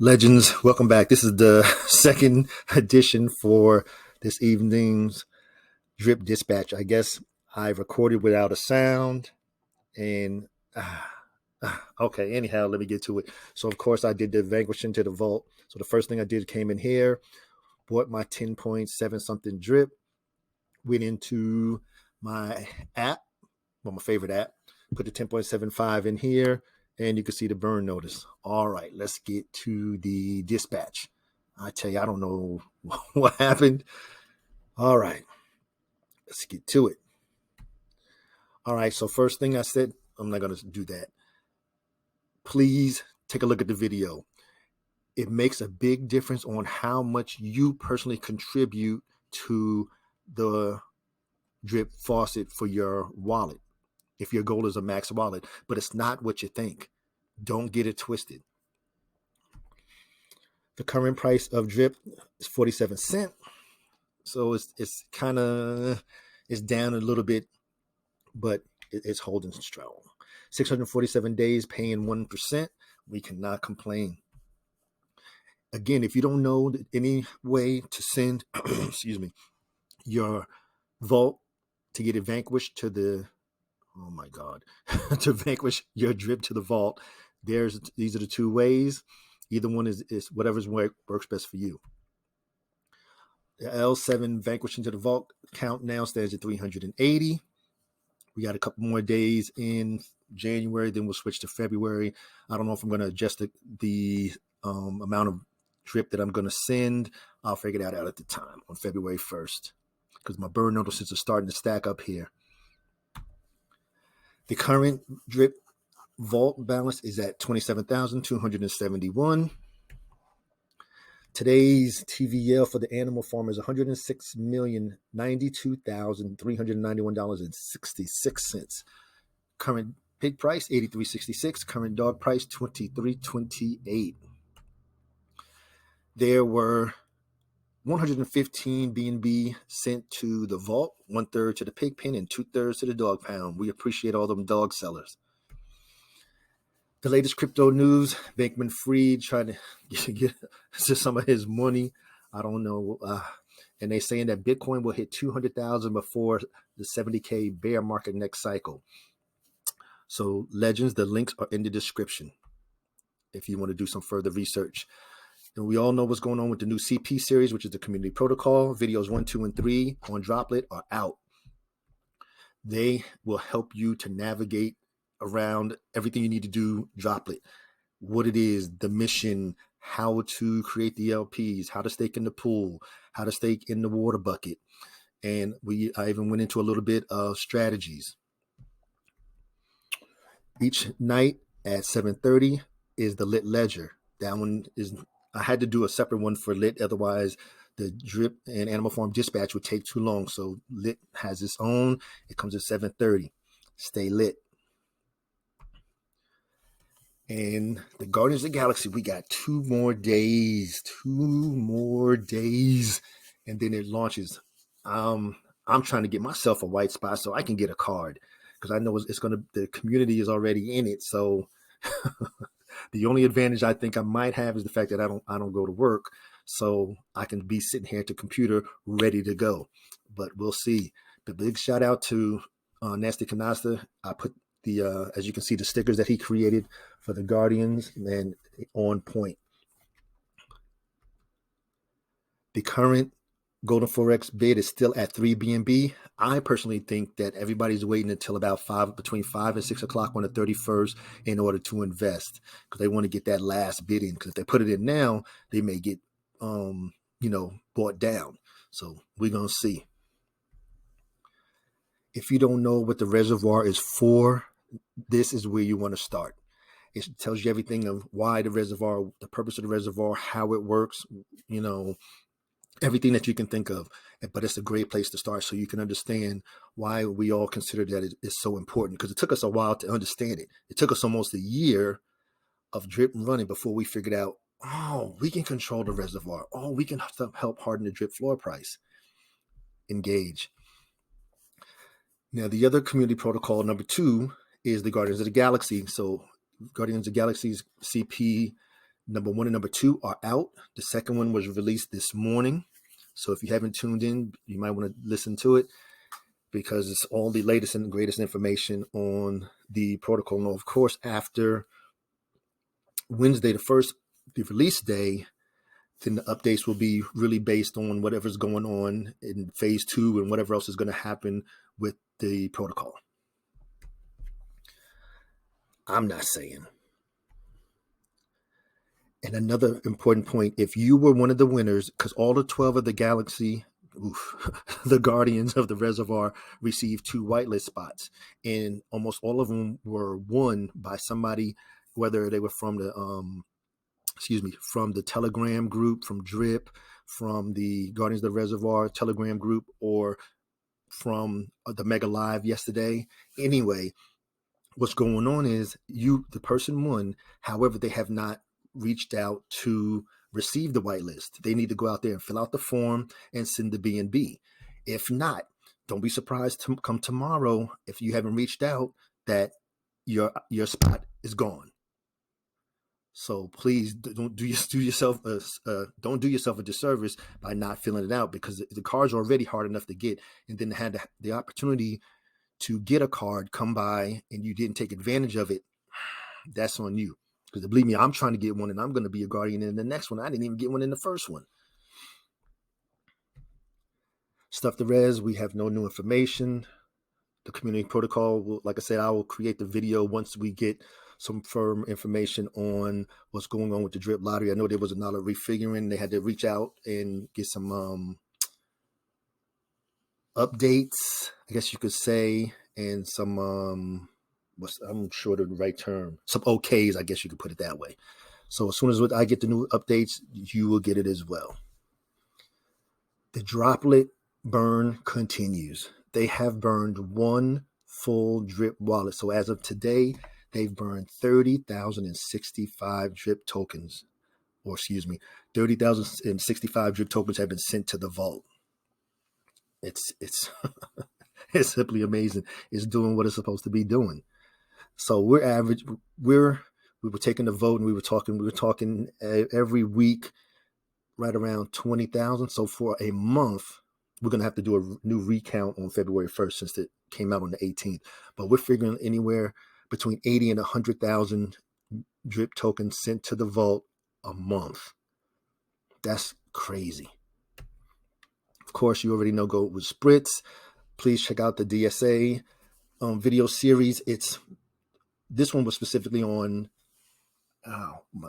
Legends, welcome back. This is the second edition for this evening's drip dispatch. I guess I recorded without a sound and okay, anyhow, let me get to it. So of course I did the vanquish into the vault. So the first thing I did came in here, bought my 10.7 something drip, went into my app, well, my favorite app, put the 10.75 in here, and you can see the burn notice. All right, let's get to the dispatch. I tell you, I don't know what happened. All right, let's get to it. All right, so first thing I said, I'm not going to do that. Please take a look at the video. It makes a big difference on how much you personally contribute to the drip faucet for your wallet. If your goal is a max wallet, but it's not what you think. Don't get it twisted. The current price of drip is 47 cents. So it's kind of, it's down a little bit, but it's holding strong. 647 days paying 1%. We cannot complain. Again, if you don't know any way to send, excuse me, your vault to get it vanquished to the, oh my God, to vanquish your drip to the vault, these are the two ways. Either one is whatever's works best for you. The L7 vanquishing to the vault count now stands at 380. We got a couple more days in January, then we'll switch to February. I don't know if I'm going to adjust the amount of drip that I'm going to send. I'll figure that out at the time on February 1st because my burn notices are starting to stack up here. The current drip vault balance is at 27,271. Today's TVL for the animal farm is $106,092,391.66. Current pig price $83.66. Current dog price $23.28. There were 115 B&B sent to the vault, 1/3 to the pig pen and 2/3 to the dog pound. We appreciate all them dog sellers. The latest crypto news, Bankman-Fried trying to get some of his money. I don't know. And they're saying that Bitcoin will hit 200,000 before the 70K bear market next cycle. So legends, the links are in the description if you want to do some further research. And we all know what's going on with the new CP series, which is the community protocol. Videos 1, 2, and 3 on Droplet are out. They will help you to navigate around everything you need to do Droplet, what it is, the mission, how to create the LPs, how to stake in the pool, how to stake in the water bucket. And I even went into a little bit of strategies. Each night at 7:30 is the lit ledger. That one is, I had to do a separate one for lit, otherwise the drip and animal farm dispatch would take too long. So lit has its own. It comes at 7:30. Stay lit. And the Guardians of the Galaxy, we got 2 more days, and then it launches. I'm trying to get myself a white spot so I can get a card because I know the community is already in it. So the only advantage I think I might have is the fact that I don't go to work, so I can be sitting here at the computer ready to go. But we'll see. The big shout out to Nasty Canasta. I put the as you can see, the stickers that he created for the Guardians, and on point. The current Golden Forex bid is still at 3 BNB. I personally think that everybody's waiting until about between 5 and 6 o'clock on the 31st in order to invest because they want to get that last bid in. Because if they put it in now, they may get bought down. So we're gonna see. If you don't know what the reservoir is for, this is where you want to start. It tells you everything of why the reservoir, the purpose of the reservoir, how it works, everything that you can think of. But it's a great place to start so you can understand why we all consider that it is so important, because it took us a while to understand it. It took us almost a year of drip running before we figured out, oh, we can control the reservoir. Oh, we can help harden the drip floor price. Engage. Now, the other community protocol, number 2, is the Guardians of the Galaxy. So Guardians of the Galaxy's CP Number 1 and number 2 are out. The second one was released this morning. So if you haven't tuned in, you might want to listen to it because it's all the latest and greatest information on the protocol. And of course, after Wednesday, the release day, then the updates will be really based on whatever's going on in phase 2 and whatever else is going to happen with the protocol. I'm not saying. And another important point, if you were one of the winners, because all the 12 of the Galaxy, the Guardians of the Reservoir received 2 whitelist spots, and almost all of them were won by somebody, whether they were from the from the Telegram group, from Drip, from the Guardians of the Reservoir Telegram group, or from the Mega Live yesterday. Anyway, what's going on is the person won. However, they have not reached out to receive the whitelist. They need to go out there and fill out the form and send the B&B. If not, don't be surprised to come tomorrow if you haven't reached out that your spot is gone. So please don't do yourself a disservice by not filling it out, because the cards are already hard enough to get, and then had the opportunity to get a card come by and you didn't take advantage of it. That's on you. Because believe me, I'm trying to get one, and I'm going to be a guardian in the next one. I didn't even get one in the first one. Stuff the res, we have no new information. The community protocol, like I said, I will create the video once we get some firm information on what's going on with the drip lottery. I know there was a lot of refiguring. They had to reach out and get some updates, I guess you could say, and some I'm sure the right term, some OKs, I guess you could put it that way. So as soon as I get the new updates, you will get it as well. The droplet burn continues. They have burned 1 full drip wallet. So as of today, they've burned 30,065 drip tokens, 30,065 drip tokens have been sent to the vault. It's it's simply amazing. It's doing what it's supposed to be doing. So we were taking the vote, and we were talking every week right around 20,000. So for a month, we're going to have to do a new recount on February 1st since it came out on the 18th. But we're figuring anywhere between 80 and 100,000 drip tokens sent to the vault a month. That's crazy. Of course, you already know, go with Spritz. Please check out the DSA video series. This one was specifically on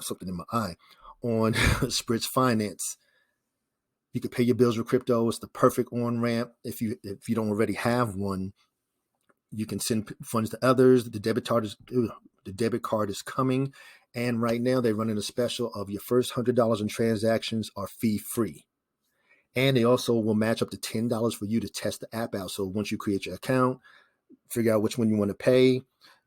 something in my eye, on Spritz Finance. You can pay your bills with crypto. It's the perfect on-ramp. If you don't already have one, you can send funds to others. The debit card is coming, and right now they're running a special of your first $100 in transactions are fee-free. And they also will match up to $10 for you to test the app out. So once you create your account, figure out which one you want to pay.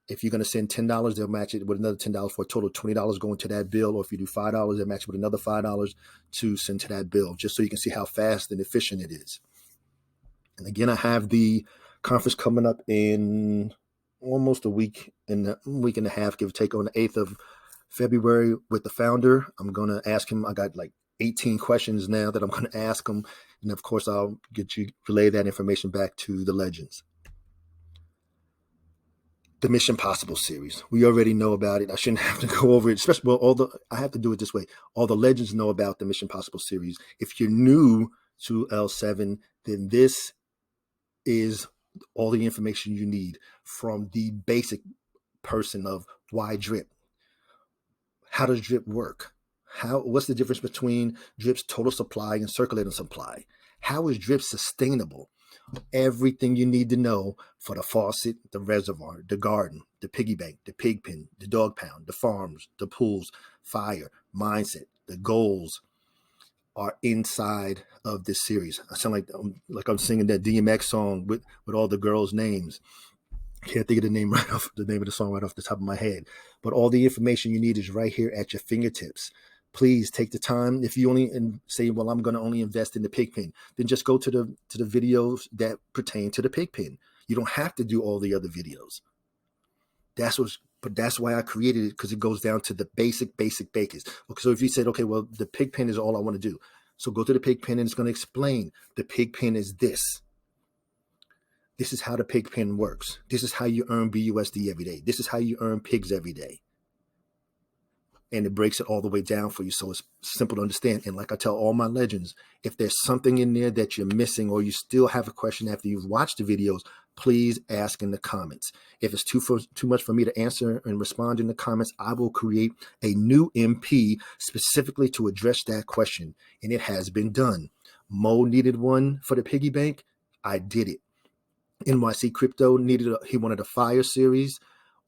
If you're going to send $10, they'll match it with another $10 for a total of $20 going to that bill. Or if you do $5, they'll match it with another $5 to send to that bill, just so you can see how fast and efficient it is. And again, I have the conference coming up in almost a week and a half, give or take, on the 8th of February with the founder. I'm going to ask him. I got like 18 questions now that I'm going to ask him. And of course, I'll relay that information back to the legends. The Mission Possible series. We already know about it. I shouldn't have to go over it, especially, I have to do it this way. All the legends know about the Mission Possible series. If you're new to L7, then this is all the information you need from the basic person of why drip. How does drip work? What's the difference between drip's total supply and circulating supply? How is drip sustainable? Everything you need to know for the faucet, the reservoir, the garden, the piggy bank, the pig pen, the dog pound, the farms, the pools, fire, mindset, the goals are inside of this series. I sound like I'm singing that DMX song with all the girls' names. Can't think of the name of the song right off the top of my head. But all the information you need is right here at your fingertips. Please take the time. If you only say, well, I'm going to only invest in the pig pen, then just go to the videos that pertain to the pig pen. You don't have to do all the other videos. That's what's But that's why I created it, because it goes down to the basics. Okay, so if you said, okay, well, the pig pen is all I want to do. So go to the pig pen and it's going to explain the pig pen is this. This is how the pig pen works. This is how you earn BUSD every day. This is how you earn pigs every day. And it breaks it all the way down for you, so it's simple to understand. And like I tell all my legends, if there's something in there that you're missing or you still have a question after you've watched the videos, please ask in the comments. If it's too much for me to answer and respond in the comments, I will create a new MP specifically to address that question. And it has been done. Mo needed one for the piggy bank. I did it. NYC Crypto he wanted a fire series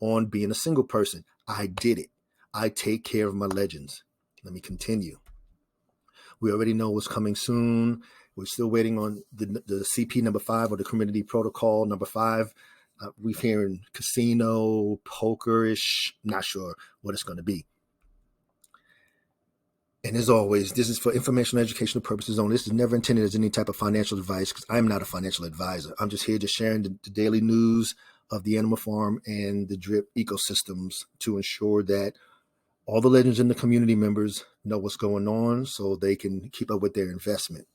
on being a single person. I did it. I take care of my legends. Let me continue. We already know what's coming soon. We're still waiting on the CP number 5, or the community protocol number 5. We're hearing casino, poker-ish. Not sure what it's going to be. And as always, this is for informational educational purposes only. This is never intended as any type of financial advice, because I'm not a financial advisor. I'm just here just sharing the daily news of the animal farm and the drip ecosystems to ensure that all the legends and the community members know what's going on so they can keep up with their investment.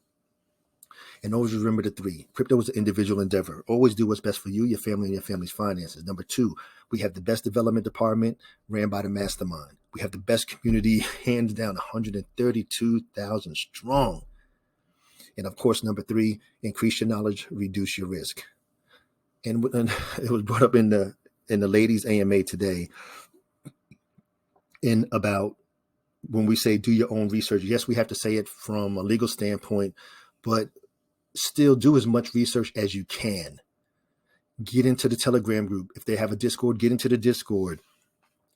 And always remember the 3. Crypto is an individual endeavor. Always do what's best for you, your family, and your family's finances. Number 2, we have the best development department ran by the mastermind. We have the best community, hands down, 132,000 strong. And of course, number 3, increase your knowledge, reduce your risk. And it was brought up in the ladies' AMA today, in about when we say do your own research. Yes, we have to say it from a legal standpoint, but still do as much research as you can. Get into the Telegram group. If they have a Discord, get into the Discord.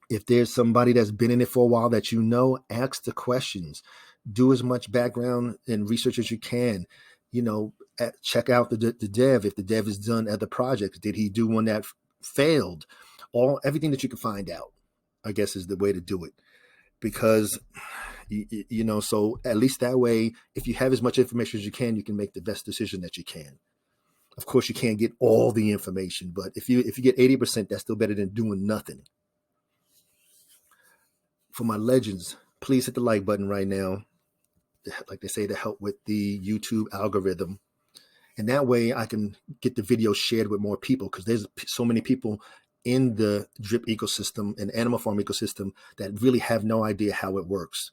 If there's somebody that's been in it for a while that you know, ask the questions. Do as much background and research as you can. Check out the dev. If the dev is done at the project, did he do one that failed? Everything that you can find out, I guess, is the way to do it. Because, so at least that way, if you have as much information as you can make the best decision that you can. Of course, you can't get all the information, but if you get 80%, that's still better than doing nothing. For my legends, please hit the like button right now, like they say, to help with the YouTube algorithm. And that way I can get the video shared with more people, because there's so many people in the drip ecosystem and animal farm ecosystem that really have no idea how it works.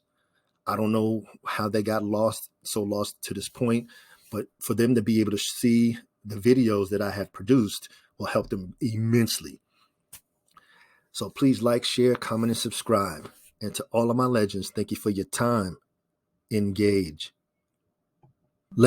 I don't know how they got lost to this point, but for them to be able to see the videos that I have produced will help them immensely. So please like, share, comment, and subscribe. And to all of my legends, thank you for your time. Engage.